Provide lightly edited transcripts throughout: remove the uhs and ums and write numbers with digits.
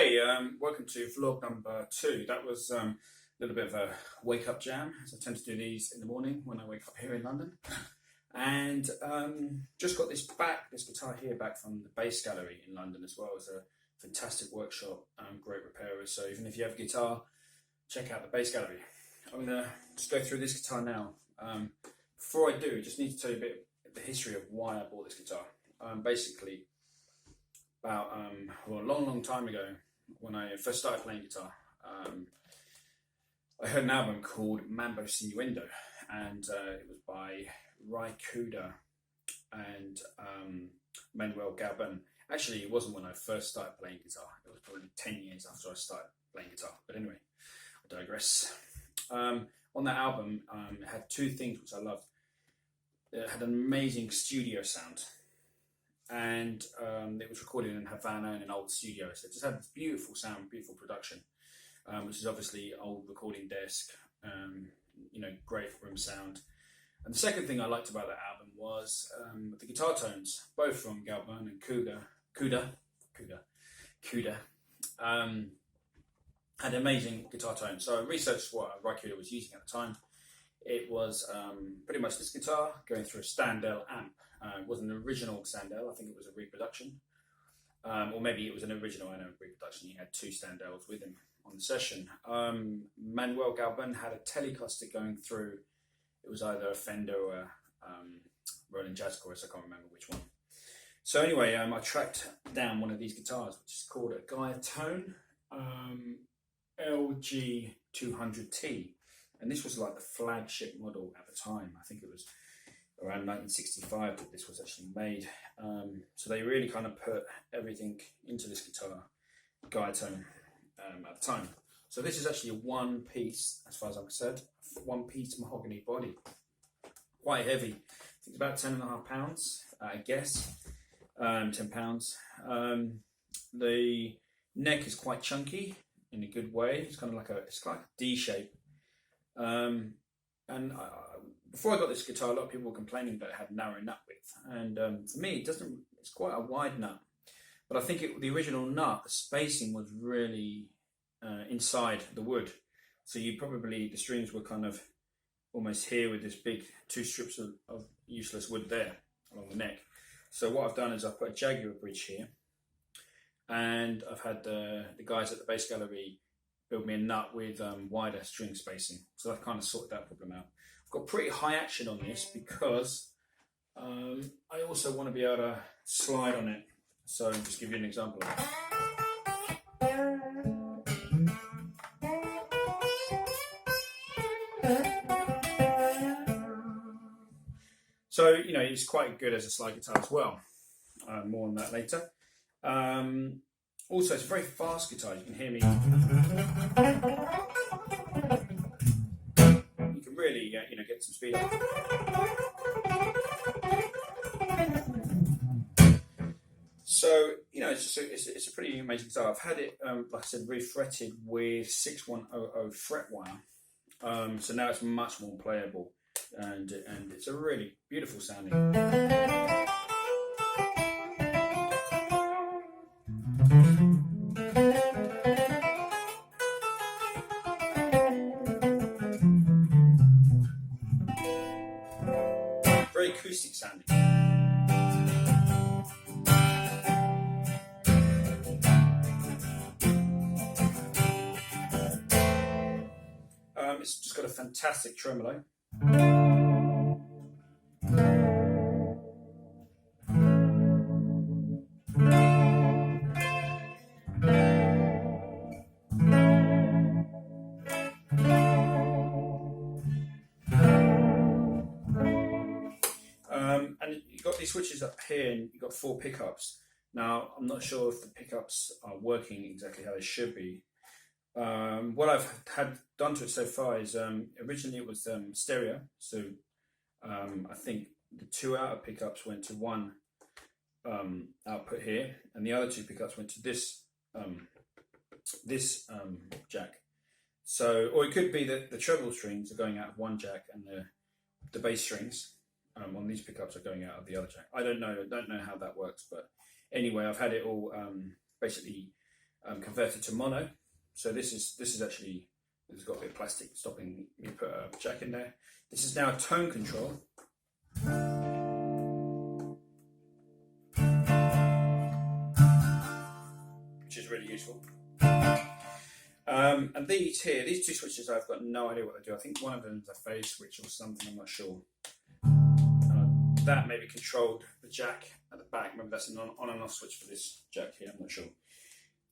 Hey, welcome to vlog number 2. That was a little bit of a wake-up jam, as I tend to do these in the morning when I wake up here in London. And just got this guitar here back from the Bass Gallery in London as well. It's a fantastic workshop, great repairers. So even if you have a guitar, check out the Bass Gallery. I'm going to just go through this guitar now. Before I do, I just need to tell you a bit of the history of why I bought this guitar. Basically, about a long time ago, when I first started playing guitar, I heard an album called Mambo Sinuendo, and it was by Ry Cooder and Manuel Galbàn. Actually, it wasn't when I first started playing guitar. It was probably 10 years after I started playing guitar. But anyway, I digress. On that album, it had two things which I loved. It had an amazing studio sound, and it was recorded in Havana in an old studio, so it just had this beautiful sound, beautiful production, which is obviously old recording desk, great room sound. And the second thing I liked about that album was the guitar tones, both from Galbàn and Cooder, had amazing guitar tones. So I researched what Ry Cooder was using at the time. It was pretty much this guitar going through a Standel amp. It wasn't an original Standel, I think it was a reproduction. Or maybe it was an original and a reproduction. He had two Standels with him on the session. Manuel Galbàn had a Telecaster going through. It was either a Fender or a Roland Jazz Chorus, I can't remember which one. So anyway, I tracked down one of these guitars, which is called a Guyatone LG200T. And this was like the flagship model at the time. I think it was around 1965 that this was actually made. So they really kind of put everything into this guitar, Guyatone, at the time. So this is actually a one piece, as far as I'm concerned, one piece mahogany body. Quite heavy. I think it's about 10.5 pounds, I guess. 10 pounds. The neck is quite chunky in a good way. It's kind of like a D shape. Before I got this guitar, a lot of people were complaining that it had narrow nut width, and for me, it's quite a wide nut. But I think the original nut, the spacing was really inside the wood, so the strings were kind of almost here with this big two strips of useless wood there along the neck. So what I've done is I've put a Jaguar bridge here, and I've had the guys at the Bass Gallery build me a nut with wider string spacing. So I've kind of sorted that problem out. I've got pretty high action on this because I also want to be able to slide on it. So I'll just give you an example of that. So, it's quite good as a slide guitar as well. More on that later. Also, it's a very fast guitar. You can hear me. You can really, get some speed up. So, it's a pretty amazing guitar. I've had it, like I said, refretted with 6100 fret wire. So now it's much more playable, and it's a really beautiful sounding. Very acoustic sounding. It's just got a fantastic tremolo. And you've got these switches up here, and you've got 4 pickups. Now, I'm not sure if the pickups are working exactly how they should be. What I've had done to it so far is originally it was stereo, so I think the 2 outer pickups went to one output here, and the other 2 pickups went to this jack. So, or it could be that the treble strings are going out of one jack, and the bass strings on these pickups are going out of the other jack. I don't know how that works, but anyway, I've had it all basically converted to mono. So this is actually, it's got a bit of plastic stopping me put a jack in there. This is now a tone control. Which is really useful. And these two switches, I've got no idea what they do. I think one of them is a phase switch or something, I'm not sure. That maybe controlled the jack at the back. Maybe that's an on and off switch for this jack here, I'm not sure.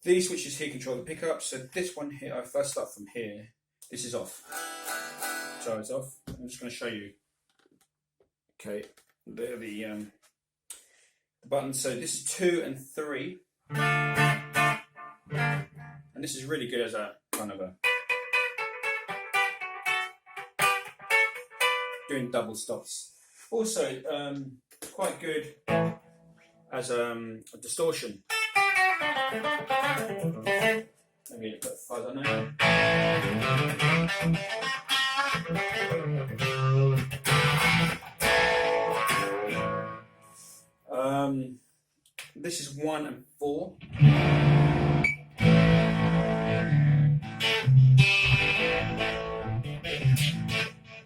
These switches here control the pickup. So this one here, if I start from here, this is off. So it's off. I'm just going to show you. Okay, there the buttons. So this is 2 and 3. And this is really good as a kind of a doing double stops. Also, quite good as a distortion. Maybe put a fuzz on there. This is 1 and 4.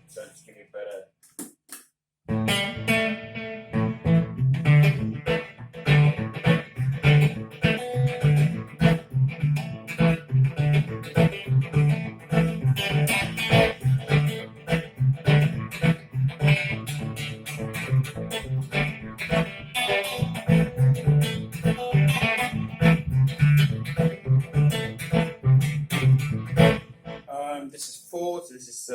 So just give you a better. This is 4, so this is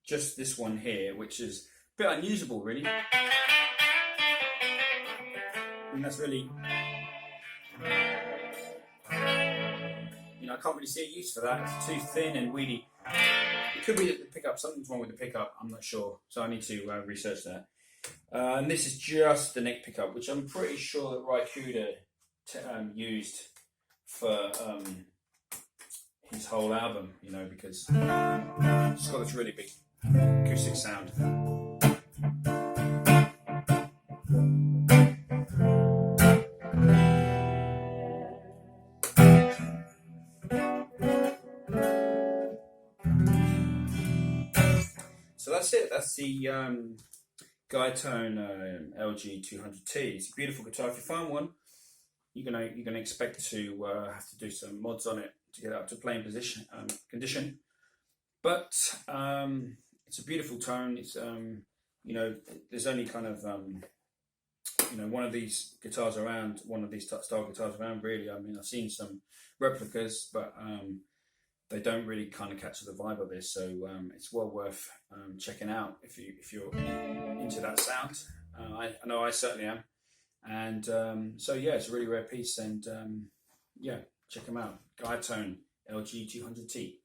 just this one here, which is a bit unusable, really. And that's really, I can't really see a use for that. It's too thin and weedy. It could be that the pickup, something's wrong with the pickup, I'm not sure. So I need to research that. And this is just the neck pickup, which I'm pretty sure that Ry Cooder used for his whole album, because it's got this really big acoustic sound. So that's it. That's the Guyatone LG200T. It's a beautiful guitar. If you find one, you're gonna expect to have to do some mods on it to get it up to playing position condition. But it's a beautiful tone. It's there's only kind of one of these guitars around, one of these style guitars around, really. I mean, I've seen some replicas, but they don't really kind of capture the vibe of this. So it's well worth checking out if you're into that sound. I know I certainly am. And so yeah, it's a really rare piece, and yeah, check them out. Guyatone LG200T.